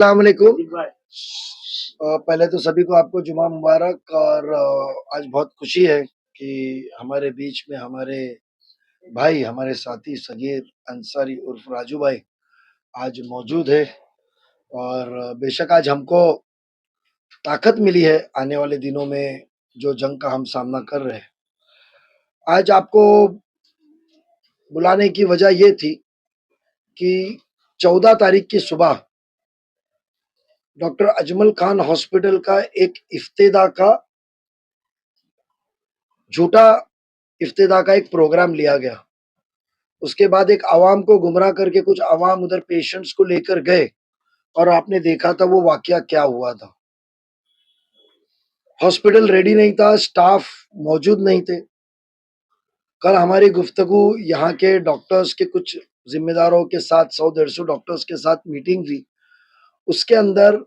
अस्सलाम वालेकुम। पहले तो सभी को आपको जुमा मुबारक। और आज बहुत खुशी है कि हमारे बीच में हमारे भाई, हमारे साथी सगीर अंसारी उर्फ राजू भाई आज मौजूद है। और बेशक आज हमको ताकत मिली है आने वाले दिनों में जो जंग का हम सामना कर रहे हैं। आज आपको बुलाने की वजह ये थी कि 14 तारीख की सुबह डॉक्टर अजमल खान हॉस्पिटल का एक इफ्तिदा का झूठा इफ्तिदा का एक प्रोग्राम लिया गया। उसके बाद एक आवाम को गुमराह करके कुछ आवाम उधर पेशेंट्स को लेकर गए और आपने देखा था वो वाकया क्या हुआ था। हॉस्पिटल रेडी नहीं था, स्टाफ मौजूद नहीं थे। कल हमारी गुफ्तगू यहाँ के डॉक्टर्स के कुछ जिम्मेदारों के साथ 100-150 डॉक्टर्स के साथ मीटिंग हुई। उसके अंदर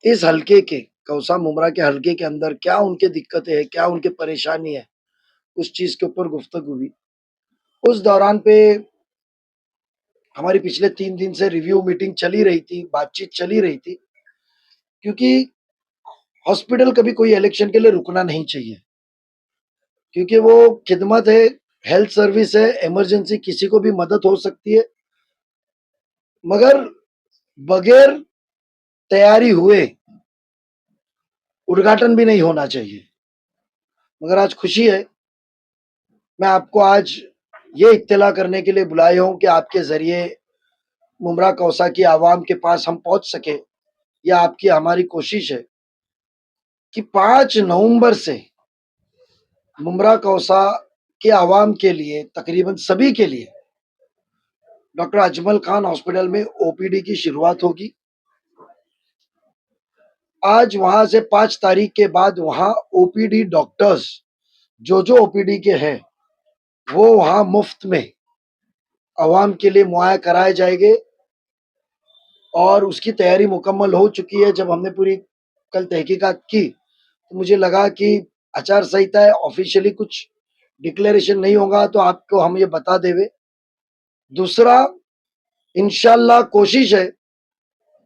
इस हल्के के कौसा मुमरा के हल्के के अंदर क्या उनके दिक्कतें हैं, क्या उनके परेशानी है, उस चीज के ऊपर गुफ्तगू हुई। उस दौरान पे हमारी पिछले 3 दिन से रिव्यू मीटिंग चली रही थी, बातचीत चली रही थी, क्योंकि हॉस्पिटल कभी कोई इलेक्शन के लिए रुकना नहीं चाहिए, क्योंकि वो खिदमत है, हेल्थ सर्विस है, इमरजेंसी किसी को भी मदद हो सकती है, मगर बगैर तैयारी हुए उद्घाटन भी नहीं होना चाहिए। मगर आज खुशी है, मैं आपको आज ये इत्तला करने के लिए बुलाया हूं कि आपके जरिए मुमरा कौसा की आवाम के पास हम पहुंच सके। यह आपकी हमारी कोशिश है कि 5 नवंबर से मुमरा कौसा के आवाम के लिए, तकरीबन सभी के लिए, डॉक्टर अजमल खान हॉस्पिटल में ओपीडी की शुरुआत होगी। आज वहां से 5 तारीख के बाद वहां ओपीडी डॉक्टर्स जो ओपीडी के हैं वो वहां मुफ्त में आवाम के लिए मुहैया कराए जाएंगे। और उसकी तैयारी मुकम्मल हो चुकी है। जब हमने पूरी कल तहकीकात की तो मुझे लगा कि आचार संहिता है, ऑफिशियली कुछ डिक्लेरेशन नहीं होगा तो आपको हम ये बता देवे। दूसरा, इंशाल्लाह कोशिश है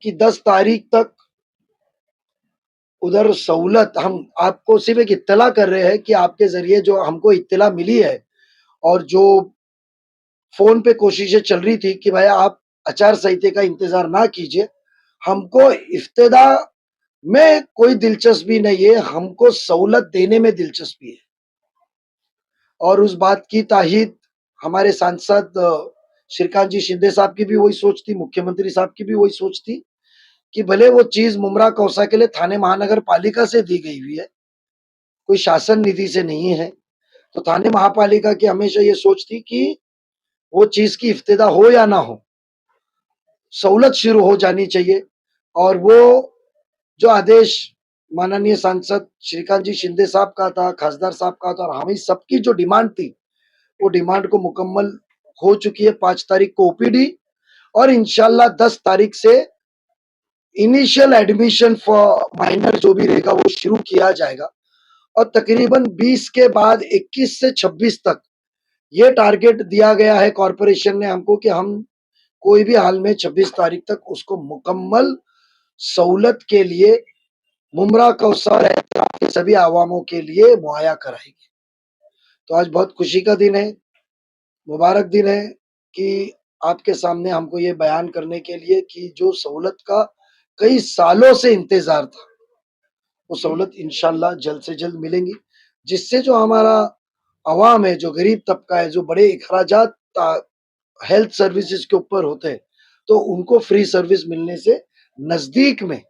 कि 10 तारीख तक उधर सहूलत, हम आपको सिर्फ एक इत्तला कर रहे हैं कि आपके जरिए जो हमको इत्तला मिली है और जो फोन पे कोशिशें चल रही थी कि भाई आप आचार संहिता का इंतजार ना कीजिए, हमको इफ्तिदा में कोई दिलचस्पी नहीं है, हमको सहूलत देने में दिलचस्पी है। और उस बात की ताहीद हमारे सांसद श्रीकांत जी शिंदे साहब की भी वही सोच थी, मुख्यमंत्री साहब की भी वही सोच थी कि भले वो चीज मुमरा कौसा के लिए थाने महानगर पालिका से दी गई हुई है, कोई शासन निधि से नहीं है, तो थाने महापालिका की हमेशा ये सोच थी कि वो चीज की इफ्तिदा हो या ना हो, सहूलत शुरू हो जानी चाहिए। और वो जो आदेश माननीय सांसद श्रीकांत जी शिंदे साहब का था, खासदार साहब का था, और हमें सबकी जो डिमांड थी वो डिमांड को मुकम्मल हो चुकी है। 5 तारीख को ओपीडी और इंशाल्लाह 10 तारीख से इनिशियल एडमिशन फॉर माइनर जो भी रहेगा वो शुरू किया जाएगा। और तकरीबन 20 के बाद 21 से 26 तक ये टारगेट दिया गया है कॉरपोरेशन ने हमको कि हम कोई भी हाल में 26 तारीख तक उसको मुकम्मल सहूलत के लिए मुमरा कौसर के सभी आवामों के लिए मुहैया कराएंगे। तो आज बहुत खुशी का दिन है, मुबारक दिन है कि आपके सामने हमको ये बयान करने के लिए कि जो सहूलत का कई सालों से इंतजार था वो सहूलत इंशाल्लाह जल्द से जल्द मिलेंगी, जिससे जो हमारा अवाम है, जो गरीब तबका है, जो बड़े अखराजात हेल्थ सर्विसेज के ऊपर होते हैं, तो उनको फ्री सर्विस मिलने से नजदीक में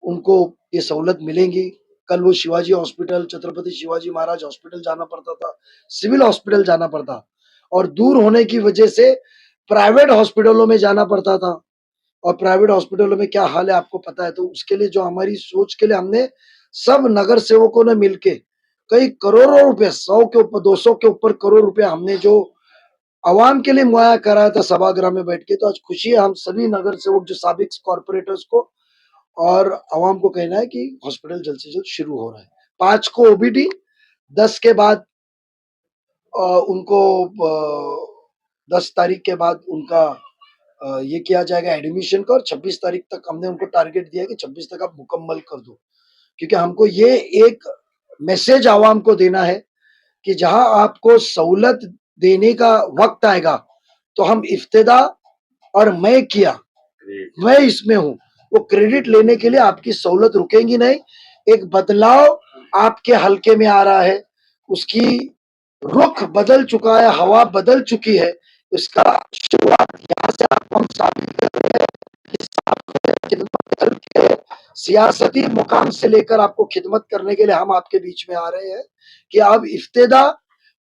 उनको ये सहूलत मिलेंगी। कल वो शिवाजी हॉस्पिटल, छत्रपति शिवाजी महाराज हॉस्पिटल जाना पड़ता था, सिविल हॉस्पिटल जाना पड़ता, और दूर होने की वजह से प्राइवेट हॉस्पिटलों में जाना पड़ता था। और प्राइवेट हॉस्पिटलों में क्या हाल है आपको पता है। तो उसके लिए जो हमारी सोच के लिए हमने सब नगर सेवकों ने मिलके कई करोड़ों रुपए, 100 के ऊपर, 200 के ऊपर करोड़ रुपए हमने जो आवाम के लिए मुहैया कराया था सभागृह में बैठ के। तो आज खुशी है हम सभी नगर सेवक, जो साबिक कॉर्पोरेटर्स को और आवाम को कहना है कि हॉस्पिटल जल्द से जल्द शुरू हो रहा है। 5 को ओबीडी, 10 के बाद उनको 10 तारीख के बाद उनका ये किया जाएगा एडमिशन का, और 26 तारीख तक हमने उनको टारगेट दिया है कि 26 तक आप मुकम्मल कर दो, क्योंकि हमको ये एक मैसेज आवाम को देना है कि जहां आपको सहूलत देने का वक्त आएगा तो हम इफ्तिदा और मैं इसमें हूं, वो क्रेडिट लेने के लिए आपकी सहूलत रुकेंगी नहीं। एक बदलाव आपके हलके में आ रहा है, उसकी रुख बदल चुका है, हवा बदल चुकी है, इसका शुरुआत यहाँ से आपको हम साबित कर रहे हैं कि खिदमत के सियासती मुकाम से लेकर आपको खिदमत करने के लिए हम आपके बीच में आ रहे हैं कि अब इफ्तिदा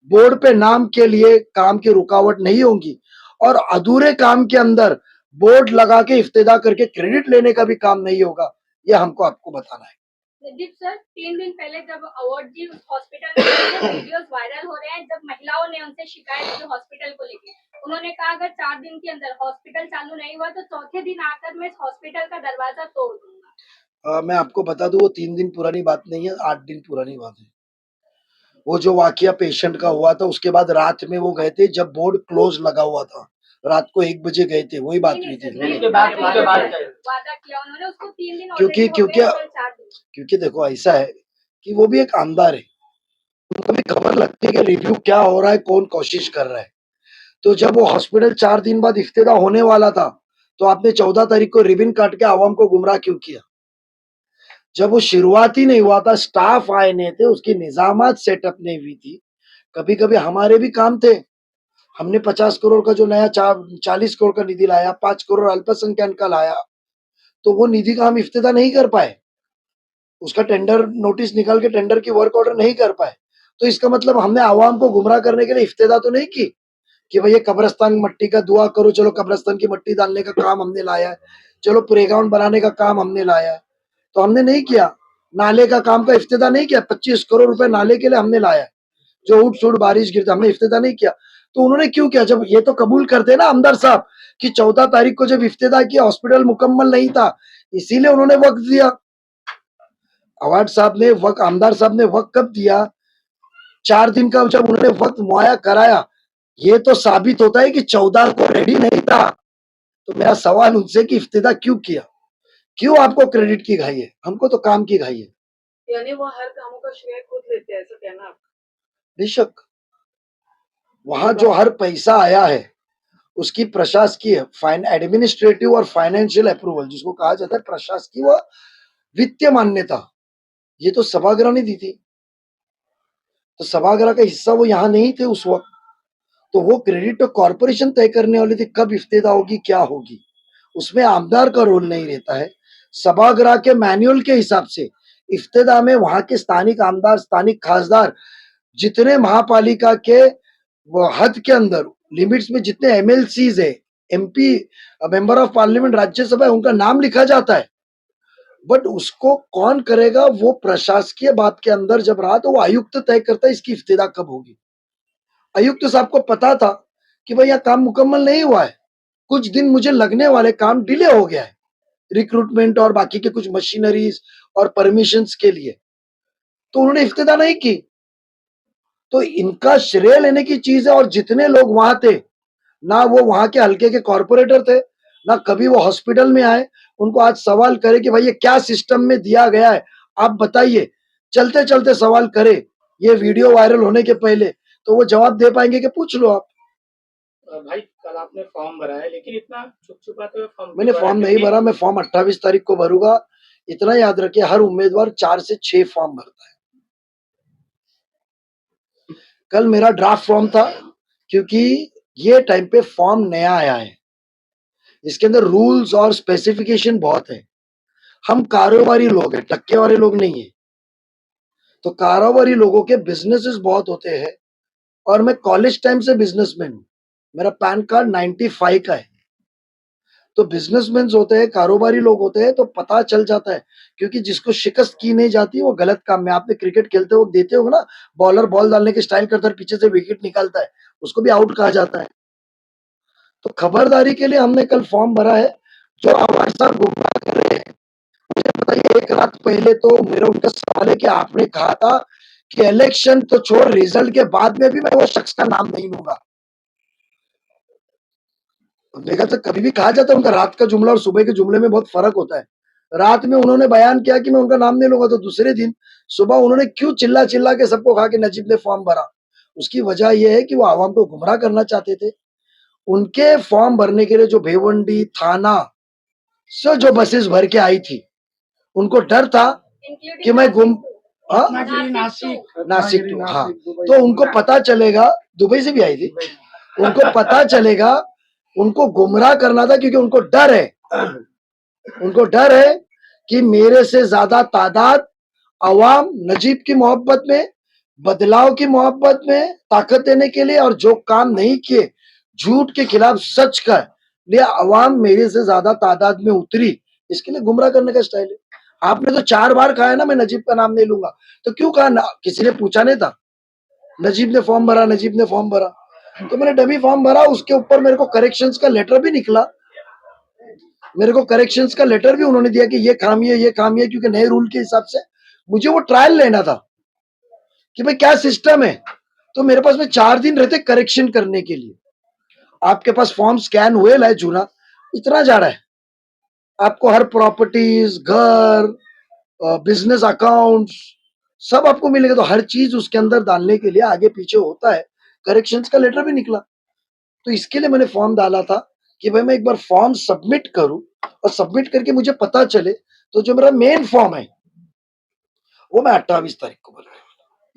बोर्ड पे नाम के लिए काम की रुकावट नहीं होगी, और अधूरे काम के अंदर बोर्ड लगा के इफ्तिदा करके क्रेडिट लेने का भी काम नहीं होगा। ये हमको आपको बताना है। दीप सर, 3 दिन पहले जब अवार्ड जी हॉस्पिटल में वीडियोस वायरल हो रहे हैं, जब महिलाओं ने उनसे शिकायत की हॉस्पिटल को लेकर, उन्होंने कहा अगर 4 दिन के अंदर हॉस्पिटल चालू नहीं हुआ तो चौथे दिन आकर मैं इस हॉस्पिटल का दरवाजा तोड़ दूंगा। मैं आपको बता दूं, वो 3 दिन पुरानी बात नहीं है, 8 दिन पुरानी बात है। वो जो वाकया पेशेंट का हुआ था, उसके बाद रात में वो गए थे जब बोर्ड क्लोज लगा हुआ था, रात को 1 बजे गए थे, वही बात हुई थी। क्योंकि क्योंकि क्योंकि देखो ऐसा है कि वो भी एक आमदार है, उनको भी खबर लगती है कि रिव्यू क्या हो रहा है, कौन कोशिश कर रहा है। तो जब वो हॉस्पिटल 4 दिन बाद इफ्तिदा होने वाला था, तो आपने 14 तारीख को रिबन काट के आवाम को गुमराह क्यों किया? जब वो शुरुआत ही नहीं हुआ था, स्टाफ आए नहीं थे, उसकी निजामत सेटअप नहीं हुई थी। कभी कभी हमारे भी काम थे, हमने 50 करोड़ का जो नया 40 करोड़ का निधि लाया, 5 करोड़ अल्पसंख्यक का लाया, तो वो निधि का हम इफ्तिदा नहीं कर पाए, उसका टेंडर नोटिस निकाल के टेंडर की वर्क ऑर्डर नहीं कर पाए। तो इसका मतलब हमने आवाम को गुमराह करने के लिए इफ्तिदा तो नहीं की कि भाई ये कब्रस्तान मट्टी का दुआ करो, चलो कब्रस्तान की मट्टी डालने का काम हमने लाया है, चलो प्लेग्राउंड बनाने का काम हमने लाया है, तो हमने नहीं किया। नाले का काम का इफ्तिदा नहीं किया, 25 करोड़ रुपए नाले के लिए हमने लाया है, जो उठ सुट बारिश गिरता, हमने इफ्तिदा नहीं किया। तो उन्होंने क्यों किया? जब ये तो कबूल करते ना आमदार साहब कि 14 तारीख को जब इफ्तिदा किया हॉस्पिटल मुकम्मल नहीं था, इसीलिए उन्होंने वक्त दिया। अवार्ड साहब ने वक्त, आमदार साहब ने वक्त कब दिया? 4 दिन का जब उन्होंने वक्त मुहैया कराया, ये तो साबित होता है कि 14 को रेडी नहीं था। तो मेरा सवाल उनसे कि इफ्तिदा क्यों किया, क्यों आपको क्रेडिट की घाई है? हमको तो काम की घाई है। यानी वो हर कामों का श्रेय खुद लेते हैं, ऐसा कहना आपका? बेशक, वहां जो हर पैसा आया है उसकी प्रशासकीय एडमिनिस्ट्रेटिव और फाइनेंशियल अप्रूवल, जिसको कहा जाता है प्रशासकीय व वित्तीय मान्यता, ये तो सभागृह ने दी थी। तो सभागृह का हिस्सा वो यहाँ नहीं थे उस वक्त, तो वो क्रेडिट तो कॉर्पोरेशन तय करने वाली थी कब इफ्तिदा होगी, क्या होगी, उसमें आमदार का रोल नहीं रहता है। सभागृह के मैनुअल के हिसाब से इफ्तिदा में वहां के स्थानिक आमदार, स्थानिक खासदार, जितने महापालिका के हद के अंदर लिमिट्स में जितने एमएलसीज है, MP, member of parliament, Rajya Sabha, उनका नाम लिखा जाता है। बट उसको कौन करेगा, वो प्रशासकीय बात के अंदर जब रहा तो वो आयुक्त तय करता है इसकी इफ्तिदा कब होगी। आयुक्त साहब को पता था कि भाई यह काम मुकम्मल नहीं हुआ है, कुछ दिन मुझे लगने वाले, काम डिले हो गया है रिक्रूटमेंट और बाकी के कुछ मशीनरीज और परमिशंस के लिए, तो उन्होंने इफ्तिदा नहीं की। तो इनका श्रेय लेने की चीज है। और जितने लोग वहां थे, ना वो वहां के हल्के के कॉर्पोरेटर थे, ना कभी वो हॉस्पिटल में आए, उनको आज सवाल करे कि भाई ये क्या सिस्टम में दिया गया है, आप बताइए, चलते चलते सवाल करे ये वीडियो वायरल होने के पहले, तो वो जवाब दे पाएंगे कि पूछ लो आप। भाई कल आपने फॉर्म भरा है, लेकिन इतना छुप छुपाते हुए फॉर्म मैंने फॉर्म नहीं भरा, मैं फॉर्म 28 तारीख को भरूंगा। इतना याद रखिए, हर उम्मीदवार 4 से 6 फॉर्म भरता है। कल मेरा ड्राफ्ट फॉर्म था, क्योंकि ये टाइम पे फॉर्म नया आया है, इसके अंदर रूल्स और स्पेसिफिकेशन बहुत है। हम कारोबारी लोग हैं, टक्के वाले लोग नहीं है। तो कारोबारी लोगों के बिजनेसेस बहुत होते हैं, और मैं कॉलेज टाइम से बिजनेसमैन हूं, मेरा पैन कार्ड 95 का है। तो बिजनेसमैन होते हैं, कारोबारी लोग होते हैं, तो पता चल जाता है, क्योंकि जिसको शिकस्त की नहीं जाती वो गलत काम में, आपने क्रिकेट खेलते वक्त देते हो ना, बॉलर बॉल डालने के स्टाइल करता है, पीछे से विकेट निकालता है, उसको भी आउट कहा जाता है। तो खबरदारी के लिए हमने कल फॉर्म भरा है। जो हमारे साथ गुमराह कर रहे हैं, मुझे बताइए, एक रात पहले तो मेरा उनका सवाल है कि आपने कहा था कि इलेक्शन तो छोड़, रिजल्ट के बाद में भी मैं वो शख्स का नाम नहीं लूंगा। देखा तो कभी भी कहा जाता है उनका रात का जुमला और सुबह के जुमले में बहुत फर्क होता है। रात में उन्होंने बयान किया कि मैं उनका नाम नहीं लूंगा, तो दूसरे दिन सुबह उन्होंने क्यों चिल्ला चिल्ला के सबको कहा कि नजीब ने फॉर्म भरा। उसकी वजह यह है कि वो आवाम को गुमराह करना चाहते थे। उनके फॉर्म भरने के लिए जो भिवंडी थाना से जो बसेस भर के आई थी, उनको डर था कि मैं गुम हाँ? नासिक टू, हाँ, तो उनको पता चलेगा, दुबई से भी आई थी, उनको पता चलेगा, उनको गुमराह करना था क्योंकि उनको डर है, उनको डर है कि मेरे से ज्यादा तादाद अवाम नजीब की मोहब्बत में, बदलाव की मोहब्बत में ताकत देने के लिए, और जो काम नहीं किए झूठ के खिलाफ सच का लिए अवाम मेरे से ज्यादा तादाद में उतरी, इसके लिए गुमराह करने का स्टाइल है। आपने तो 4 बार कहा है ना मैं नजीब का नाम नहीं लूंगा, तो क्यों कहा ना? किसी ने पूछा नहीं था? नजीब ने फॉर्म भरा, नजीब ने फॉर्म भरा, तो मैंने डमी फॉर्म भरा। उसके ऊपर मेरे को करेक्शंस का लेटर भी निकला, मेरे को करेक्शंस का लेटर भी उन्होंने दिया कि ये खामी है, ये खामी है, क्योंकि नए रूल के हिसाब से मुझे वो ट्रायल लेना था कि भाई क्या सिस्टम है। तो मेरे पास में 4 दिन रहते करेक्शन करने के लिए। आपके पास फॉर्म स्कैन हुए लाए जूना इतना जा रहा है, आपको हर प्रॉपर्टीज, घर, बिजनेस अकाउंट सब आपको मिलेगा, तो हर चीज उसके अंदर डालने के लिए आगे पीछे होता है। करेक्शंस का लेटर भी निकला, तो इसके लिए मैंने फॉर्म डाला था कि भाई मैं एक बार फॉर्म सबमिट करूं, और सबमिट करके मुझे पता चले। तो जो मेरा मेन फॉर्म है वो मैं 28 तारीख को भर।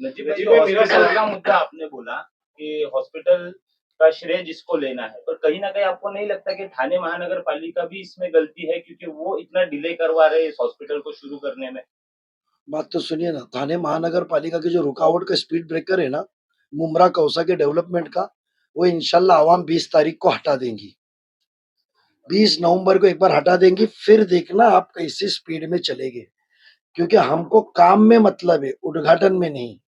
नजीब भाई, जो हॉस्पिटल का मुद्दा आपने बोला कि हॉस्पिटल का श्रेय जिसको लेना है, पर कहीं ना कहीं आपको नहीं लगता कि थाने महानगर पालिका भी इसमें गलती है, क्योंकि वो इतना डिले करवा रहे हैं इस हॉस्पिटल को शुरू करने में? बात तो सुनिए ना, थाने महानगर पालिका के जो रुकावट का स्पीड ब्रेकर है ना, मुमरा कौसा के डेवलपमेंट का, वो इंशाल्लाह आवाम 20 तारीख को हटा देंगी। 20 नवंबर को एक बार हटा देंगी, फिर देखना आप कैसी स्पीड में चलेंगे, क्योंकि हमको काम में मतलब है, उद्घाटन में नहीं।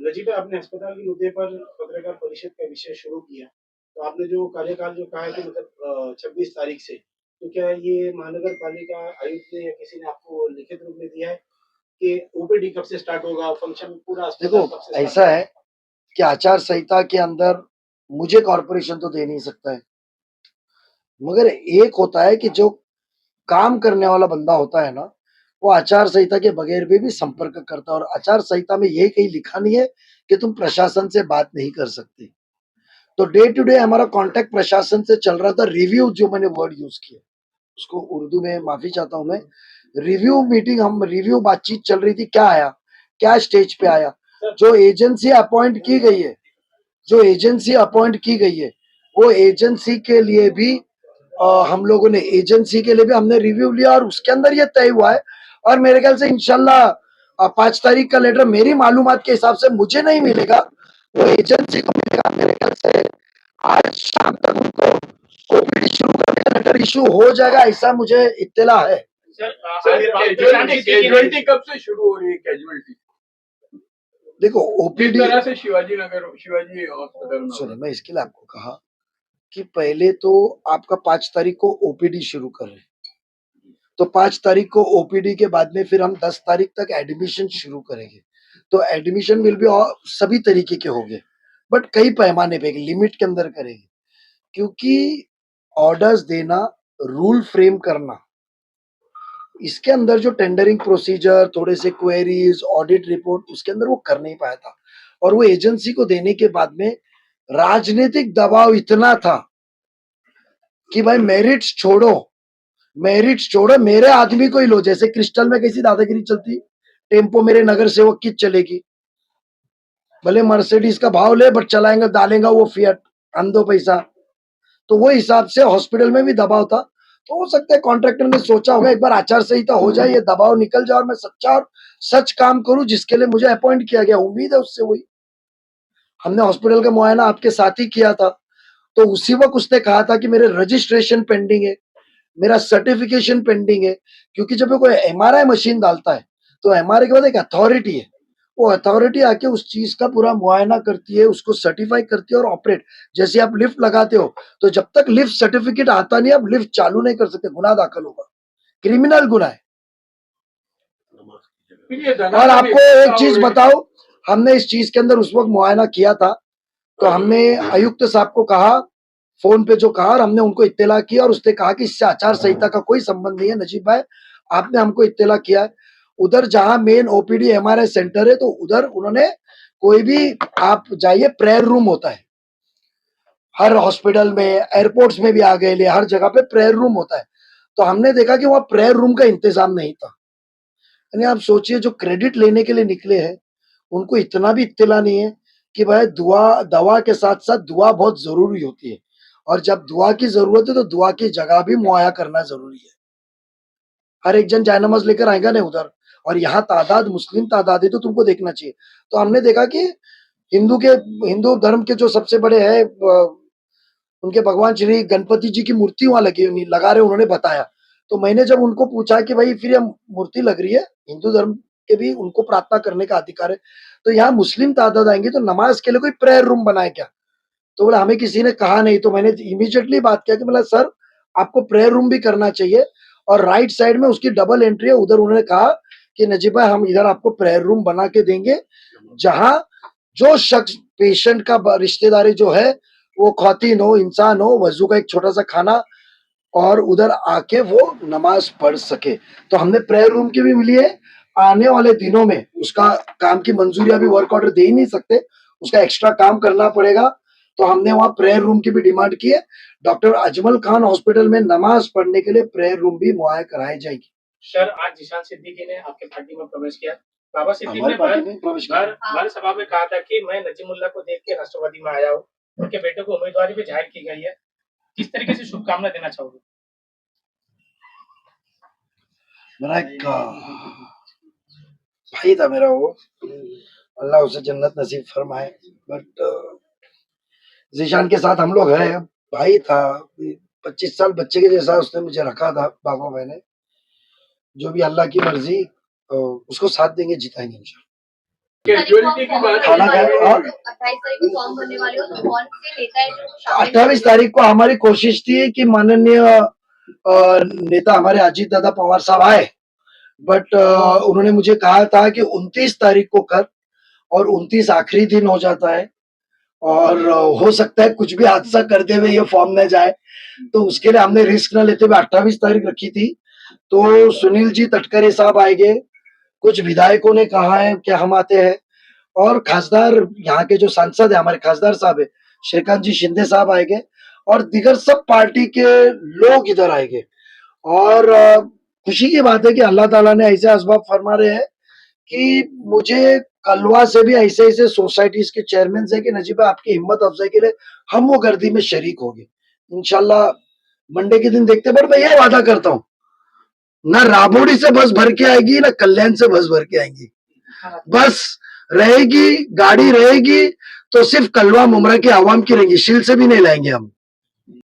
नजीब भाई, आपने अस्पताल के मुद्दे पर पत्रकार परिषद का विषय शुरू किया, तो आपने जो कार्यकाल जो कहा है कि मतलब 26 तारीख से, तो क्या ये महानगर पालिका आयुक्त ने या किसी ने आपको लिखित रूप में दिया है कि ओपीडी कब से स्टार्ट होगा, फंक्शन पूरा अस्पताल देखो कब से स्टार्ट ऐसा है कि आचार संहिता के अंदर मुझे कॉर्पोरेशन तो दे नहीं सकता है, मगर एक होता है कि जो काम करने वाला बंदा होता है ना, वो आचार संहिता के बगैर भी संपर्क करता है। और आचार संहिता में ये कहीं लिखा नहीं है कि तुम प्रशासन से बात नहीं कर सकते। तो डे टू डे हमारा कांटेक्ट प्रशासन से चल रहा था। रिव्यू, जो मैंने वर्ड यूज किया उसको उर्दू में माफी चाहता हूं मैं, रिव्यू मीटिंग, हम रिव्यू बातचीत चल रही थी, क्या आया, क्या स्टेज पे आया। जो एजेंसी अपॉइंट की गई है, जो एजेंसी अपॉइंट की गई है, वो एजेंसी के लिए भी हम लोगों ने, एजेंसी के लिए भी हमने रिव्यू लिया, और उसके अंदर ये तय हुआ है। और मेरे ख्याल से इंशाल्लाह 5 तारीख का लेटर मेरी मालूमात के हिसाब से मुझे नहीं मिलेगा, वो एजेंसी को मिलेगा। मेरे ख्याल से आज शाम तक उनको ओपीडी शुरू करने का लेटर इशू हो जाएगा, ऐसा मुझे इत्तला है। कैजुअलिटी कब से शुरू हो रही है? कैजुअलिटी देखो जिस ओपीडी, तरह से शिवाजी हॉस्पिटल में सुनिए मैं इसके लिए आपको कहा कि पहले तो आपका 5 तारीख को ओपीडी शुरू कर रहे हैं, तो 5 तारीख को ओपीडी के बाद में फिर हम 10 तारीख तक एडमिशन शुरू करेंगे। तो एडमिशन विल बी सभी तरीके के होंगे, बट कई पैमाने पे, लिमिट के अंदर करेंगे, क्योंकि ऑर्डर्स देना, रूल फ्रेम करना, इसके अंदर जो टेंडरिंग प्रोसीजर, थोड़े से क्वेरीज, ऑडिट रिपोर्ट, उसके अंदर वो कर नहीं पाया था। और वो एजेंसी को देने के बाद में राजनीतिक दबाव इतना था कि भाई मेरिट्स छोड़ो, मेरिट्स छोड़ो, मेरे आदमी को ही लो। जैसे क्रिस्टल में कैसी दादागिरी चलती, टेम्पो मेरे नगर सेवक की चलेगी, भले मर्सिडीज का भाव ले बट चलाएंगे, डालेंगे वो फिएट, अंधो पैसा। तो वो हिसाब से हॉस्पिटल में भी दबाव था। तो हो सकता है कॉन्ट्रैक्टर ने सोचा होगा एक बार आचार संहिता हो जाए, ये दबाव निकल जाए और मैं सच्चा और सच काम करूं जिसके लिए मुझे अपॉइंट किया गया। उम्मीद है उससे वही। हमने हॉस्पिटल का मुआयना आपके साथ ही किया था, तो उसी वक्त उसने कहा था कि मेरे रजिस्ट्रेशन पेंडिंग है, मेरा सर्टिफिकेशन पेंडिंग है। क्योंकि जब कोई एमआरआई मशीन डालता है तो एमआरआई के बाद एक अथॉरिटी है, वो अथॉरिटी आके उस चीज का पूरा मुआयना करती है, उसको सर्टिफाई करती है और ऑपरेट। जैसे आप लिफ्ट लगाते हो, तो जब तक लिफ्ट सर्टिफिकेट आता नहीं आप लिफ्ट चालू नहीं कर सकते, गुनाह दाखिल होगा, क्रिमिनल गुनाह है। और आपको एक चीज बताओ, हमने इस चीज के अंदर उस वक्त मुआयना किया था, तो हमने आयुक्त साहब को कहा फोन पे जो कहा, और हमने उनको इत्तेला किया और उसने कहा कि इससे आचार संहिता का कोई संबंध नहीं है नजीब भाई, आपने हमको इत्तेला किया है। उधर जहां मेन ओपीडी एमआरआई सेंटर है, तो उधर उन्होंने कोई भी आप जाइए, प्रेयर रूम होता है हर हॉस्पिटल में, एयरपोर्ट्स में भी आ गए ले, हर जगह पे प्रेयर रूम होता है। तो हमने देखा कि वहां प्रेयर रूम का इंतजाम नहीं था। यानी आप सोचिए, जो क्रेडिट लेने के लिए निकले हैं उनको इतना भी इत्तेला नहीं है कि भाई दवा के साथ साथ दुआ बहुत जरूरी होती है, और जब दुआ की जरूरत है तो दुआ की जगह भी मुहैया करना जरूरी है। हर एक जन जायनमाज लेकर आएगा नहीं उधर, और यहाँ तादाद मुस्लिम तादाद है तो तुमको देखना चाहिए। तो हमने देखा कि हिंदू धर्म के जो सबसे बड़े हैं, उनके भगवान श्री गणपति जी की मूर्ति वहां लगा रहे, उन्होंने बताया। तो मैंने जब उनको पूछा कि भाई फिर हम मूर्ति लग रही है, हिंदू धर्म के भी उनको प्रार्थना करने का अधिकार है, तो यहाँ मुस्लिम तादाद आएंगे तो नमाज के लिए कोई प्रेयर रूम बनाए क्या? तो बोला हमें किसी ने कहा नहीं। तो मैंने इमीडिएटली बात किया कि बोला सर आपको प्रेयर रूम भी करना चाहिए, और राइट साइड में उसकी डबल एंट्री है, उधर उन्होंने कहा कि नजीब भाई हम इधर आपको प्रेयर रूम बना के देंगे, जहां जो शख्स पेशेंट का रिश्तेदारी जो है, वो खौतीन हो, इंसान हो, वजू का एक छोटा सा खाना, और उधर आके वो नमाज पढ़ सके। तो हमने प्रेयर रूम की भी मिली है। आने वाले दिनों में उसका काम की मंजूरी, अभी वर्क ऑर्डर दे ही नहीं सकते, उसका एक्स्ट्रा काम करना पड़ेगा। तो हमने वहां प्रेयर रूम की भी डिमांड की है। डॉक्टर अजमल खान हॉस्पिटल में नमाज पढ़ने के लिए प्रेयर रूम भी मुहैया कराई जाएगी। सर, आज जिशान सिद्दीकी ने आपके पार्टी में प्रवेश किया। बाबा सिद्दीकी हमारी ने पार्टी में प्रवेश किया। भर सभा में कहा था कि मैं नजीमुल्लाह को देख के राष्ट्रवादी में आया हूँ, उनके बेटे को उम्मीदवारी भी जाहिर की गई है। किस तरीके से शुभकामना देना चाहोगे? मेरा एक भाई था मेरा, वो अल्लाह उसे जन्नत नसीब फरमाए, बट जीशान के साथ हम लोग है, भाई था, 25 साल बच्चे के जैसा उसने मुझे रखा था। बाबा मैंने जो भी अल्लाह की मर्जी, उसको साथ देंगे, जिताएंगे इंशाल्लाह। कैजुअलिटी की बात खाना खाए, और 28 तारीख को फॉर्म भरने वाले हो, तो कौन से नेता है जो शामिल 28 तारीख को हमारी कोशिश थी कि माननीय नेता हमारे अजीत दादा पवार साहब आए, बट उन्होंने मुझे कहा था कि 29 तारीख को कर, और 29 आखिरी दिन हो जाता है, और हो सकता है कुछ भी हादसा करते हुए ये फॉर्म न जाए, तो उसके लिए हमने रिस्क न लेते हुए 28 तारीख रखी थी। तो सुनील जी तटकरे साहब आएंगे, कुछ विधायकों ने कहा है कि हम आते हैं, और खासदार यहाँ के जो सांसद है, हमारे खासदार साहब है श्रीकांत जी शिंदे साहब आएंगे, और दिगर सब पार्टी के लोग इधर आएंगे। और खुशी की बात है कि अल्लाह ताला ने ऐसे असबाब फरमा रहे हैं कि मुझे कलवा से भी ऐसे ऐसे सोसाइटीज के चेयरमैन है कि नजीब आपकी हिम्मत अफजाई के लिए हम वो गर्दी में शरीक होंगे इंशाल्लाह। मंडे के दिन देखते, पर मैं ये वादा करता हूँ, ना राबोड़ी से बस भर के आएगी, ना कल्याण से बस भर के आएंगी। बस रहेगी, गाड़ी रहेगी, तो सिर्फ कलवा मुमरा की आवाम की रहेगी, शिल से भी नहीं लाएंगे हम।